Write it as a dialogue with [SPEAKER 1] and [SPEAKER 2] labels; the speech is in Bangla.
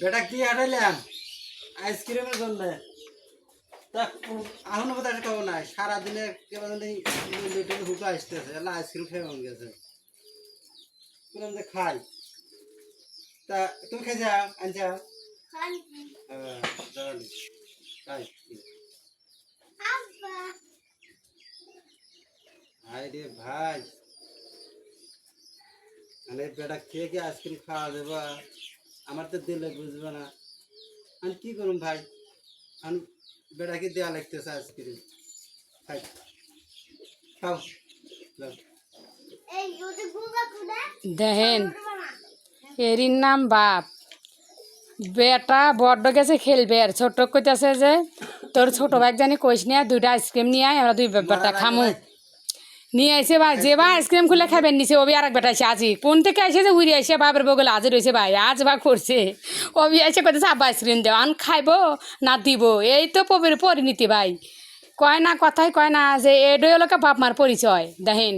[SPEAKER 1] বেটা কি হাঁটাইলাম আইসক্রিমের জন্য তা এখনো বোধ হয় খাবো নাই সারাদিনে কেবল হুকা আসতেছে এলা আইসক্রিম খেয়ে মন গেছে বললাম যে খাই তা তুমি খেয়ে যাও আনছাও খাই ভাই রে ভাই মানে বেটা খেয়ে কি আইসক্রিম খাওয়া দেবা আমার তো দিলে বুঝবে না আমি কি করুম ভাই আমি বেটাকে দেওয়া লাগতেছে আইসক্রিম খাই খাও যাও।
[SPEAKER 2] দেখেন এরির নাম বাপ বেটা বড্ড গেছে খেলবে আর ছোট কইতাছে যে তোর ছোট ভাই জানি কইস নিয়ে দুইটা আইসক্রিম নিয়ে আয় আমরা দুই বেটা খামু নিয়ে আইসে ভাই যে ভাই আইসক্রিম খুলে খাবেন নিছে ওবি আর এক বেটা এসে আজি কোন থেকে এসে যে উড়ে এসে বাপের বগলে আজ রয়েছে ভাই আজ বা করছে ওবি এসে কইতেছে আব্বা আইসক্রিম দেও আন খাইবো না দিব এই তো পরিণীতি ভাই কয় না কথাই কয় না যে এডই হলো বাপ মার পরিচয় দেখেন